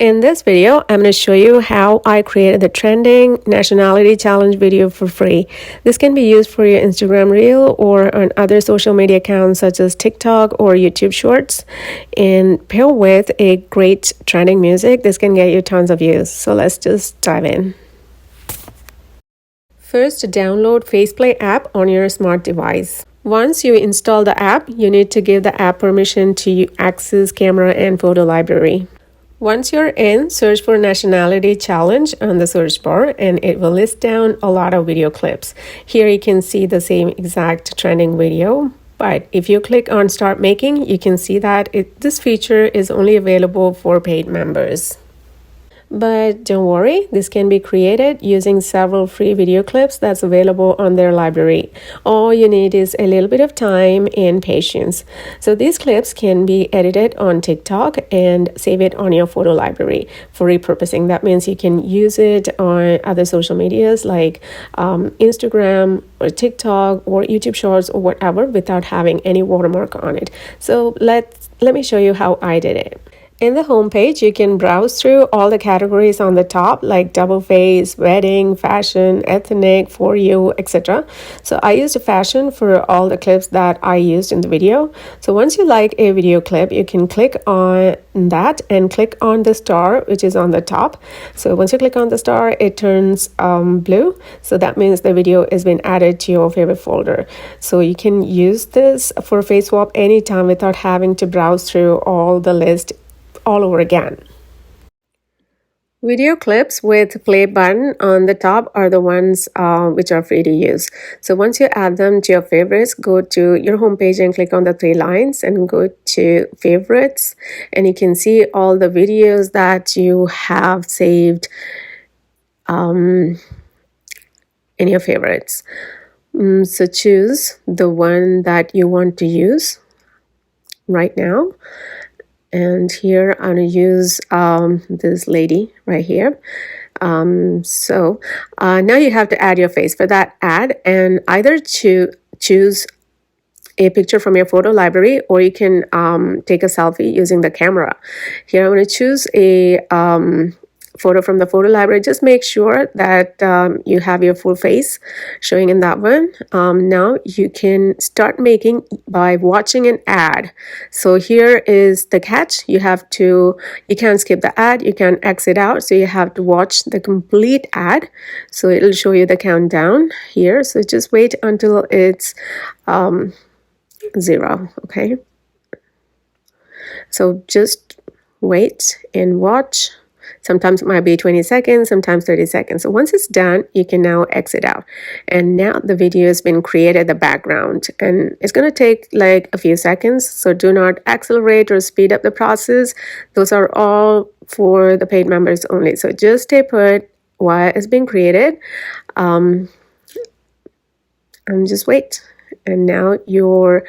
In this video, I'm going to show you how I created the trending Nationality Challenge video for free. This can be used for your Instagram Reel or on other social media accounts such as TikTok or YouTube Shorts. And pair with a great trending music, this can get you tons of views. So let's just dive in. First, download Faceplay app on your smart device. Once you install the app, you need to give the app permission to access camera and photo library. Once you're in, search for Nationality Challenge on the search bar and it will list down a lot of video clips. Here you can see the same exact trending video. But if you click on Start Making, you can see that this feature is only available for paid members. But don't worry, this can be created using several free video clips that's available on their library. All you need is a little bit of time and patience. So these clips can be edited on TikTok and save it on your photo library for repurposing. That means you can use it on other social medias like Instagram or TikTok or YouTube Shorts or whatever without having any watermark on it. So let me show you how I did it. In the home page, you can browse through all the categories on the top like double face, wedding, fashion, ethnic, for you, etc. So I used fashion for all the clips that I used in the video. So once you like a video clip, you can click on that and click on the star, which is on the top. So once you click on the star, it turns blue. So that means the video has been added to your favorite folder. So you can use this for face swap anytime without having to browse through all the list all over again. Video clips with play button on the top are the ones which are free to use. So once you add them to your favorites, go to your homepage and click on the three lines and go to favorites, and you can see all the videos that you have saved in your favorites. So choose the one that you want to use right now. And here I'm going to use this lady right here. So now you have to add your face. For that, add and either choose a picture from your photo library, or you can take a selfie using the camera. Here I'm going to choose a photo from the photo library. Just make sure that you have your full face showing in that one. Now you can start making by watching an ad. So here is the catch. You can't skip the ad, you can exit out, so you have to watch the complete ad. So it'll show you the countdown here. So just wait until it's 0. Okay, so just wait and watch. Sometimes it might be 20 seconds, sometimes 30 seconds. So once it's done, you can now exit out. And now the video has been created, the background, and it's going to take like a few seconds. So do not accelerate or speed up the process. Those are all for the paid members only. So just stay put while it's being created. And just wait. And now your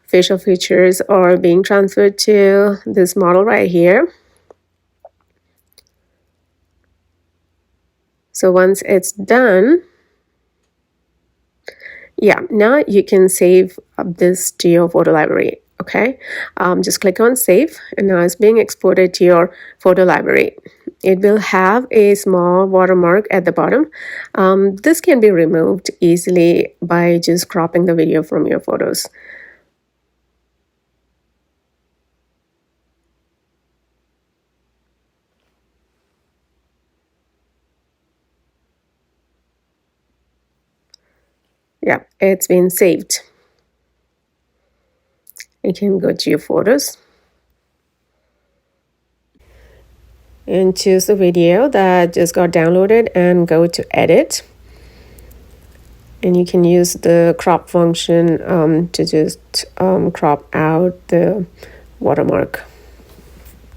facial features are being transferred to this model right here. So once it's done, yeah, now you can save this to your photo library. Okay, just click on save, and now it's being exported to your photo library. It will have a small watermark at the bottom. This can be removed easily by just cropping the video from your photos. Yeah, it's been saved. You can go to your photos and choose the video that just got downloaded and go to edit. And you can use the crop function to just crop out the watermark.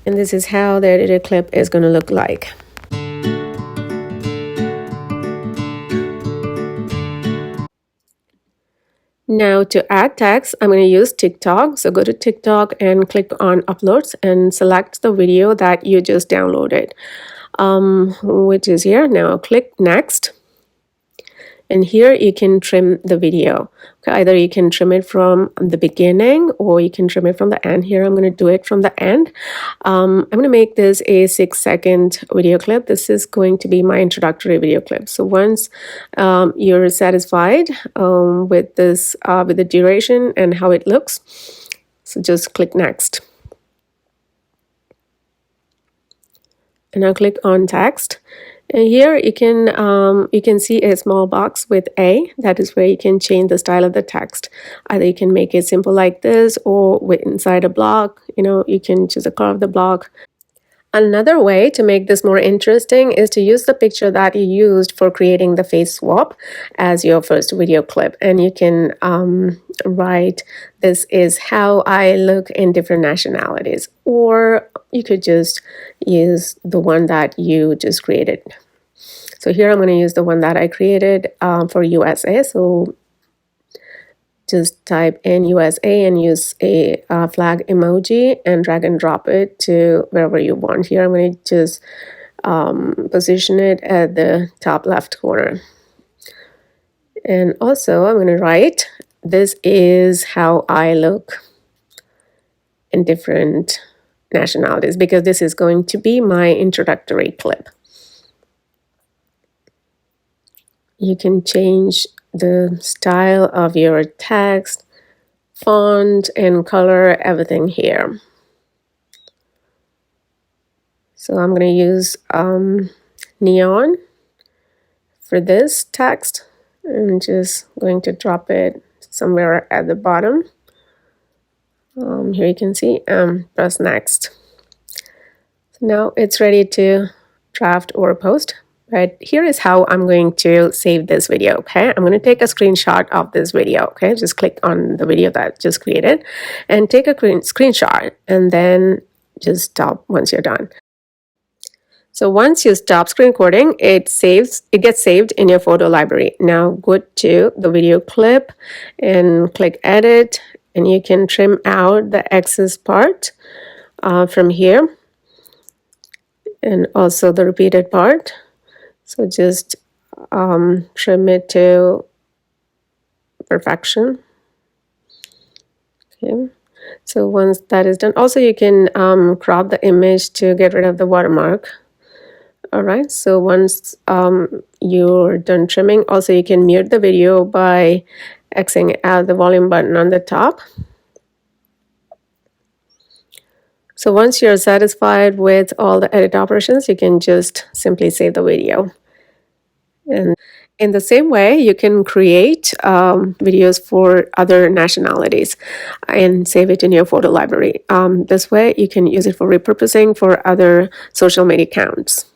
And this is how the edited clip is going to look like. Now to add text, I'm going to use TikTok. So go to TikTok and click on uploads and select the video that you just downloaded, which is here. Now click next. And here you can trim the video. Okay, either you can trim it from the beginning or you can trim it from the end. Here I'm going to do it from the end. I'm going to make this a 6-second video clip. This is going to be my introductory video clip. So once you're satisfied with this, with the duration and how it looks, so just click next. And now click on text. And here you can see a small box with A. That is where you can change the style of the text. Either you can make it simple like this, or with inside a block, you can choose the color of the block. Another way to make this more interesting is to use the picture that you used for creating the face swap as your first video clip. And you can write, "This is how I look in different nationalities." Or you could just use the one that you just created. So here I'm going to use the one that I created for USA. So just type in USA and use a flag emoji and drag and drop it to wherever you want. Here I'm going to just position it at the top left corner. And also I'm going to write, "This is how I look in different nationalities," because this is going to be my introductory clip. You can change the style of your text, font, and color, everything here. So I'm going to use neon for this text. I'm just going to drop it somewhere at the bottom. Here you can see, press next. So now it's ready to draft or post. But here is how I'm going to save this video, okay? I'm going to take a screenshot of this video, okay? Just click on the video that I just created and take a screenshot, and then just stop once you're done. So once you stop screen recording, it gets saved in your photo library. Now go to the video clip and click edit, and you can trim out the excess part from here, and also the repeated part. So just trim it to perfection. Okay. So once that is done, also you can crop the image to get rid of the watermark. All right. So once you're done trimming, also you can mute the video by Xing out the volume button on the top. So once you're satisfied with all the edit operations, you can just simply save the video. And in the same way, you can create videos for other nationalities and save it in your photo library. This way, you can use it for repurposing for other social media accounts.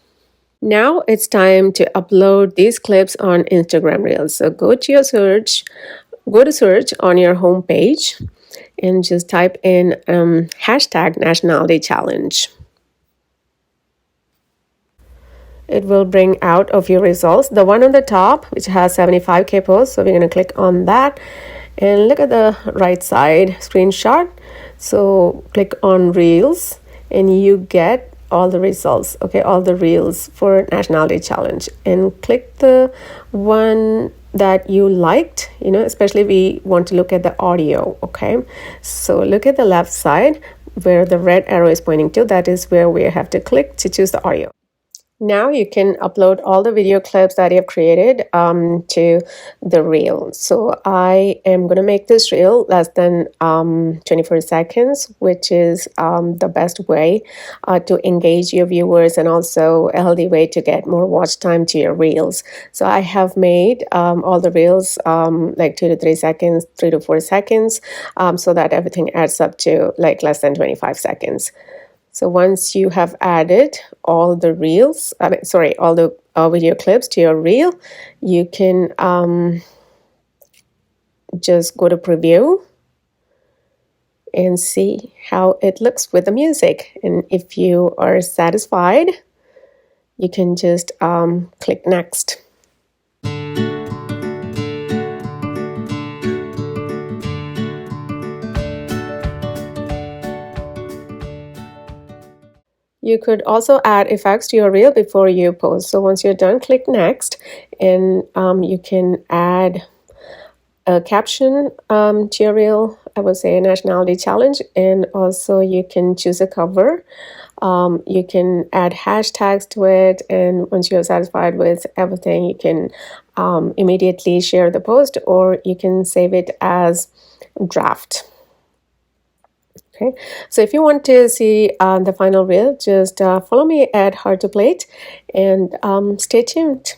Now it's time to upload these clips on Instagram Reels. So go to search on your home page and just type in hashtag Nationality Challenge. It will bring out a few results. The one on the top, which has 75K posts, so we're going to click on that and look at the right side screenshot. So click on Reels and you get all the results, okay, all the Reels for Nationality Challenge, and click the one that you liked, especially we want to look at the audio, okay? So look at the left side where the red arrow is pointing to. That is where we have to click to choose the audio. Now you can upload all the video clips that you have created to the reel. So I am going to make this reel less than 24 seconds, which is the best way to engage your viewers and also a healthy way to get more watch time to your reels. So I have made all the reels like 2 to 3 seconds, 3 to 4 seconds, so that everything adds up to like less than 25 seconds. So once you have added all the reels, all the video clips to your reel, you can just go to preview and see how it looks with the music. And if you are satisfied, you can just click next. You could also add effects to your reel before you post. So once you're done, click next, and you can add a caption to your reel. I would say a nationality challenge, and also you can choose a cover. You can add hashtags to it, and once you're satisfied with everything, you can immediately share the post, or you can save it as draft. Okay, so if you want to see the final reel, just follow me at Hard to Plate, and stay tuned.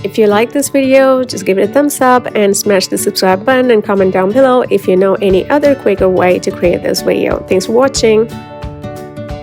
If you like this video, just give it a thumbs up and smash the subscribe button, and comment down below if you know any other quicker way to create this video. Thanks for watching.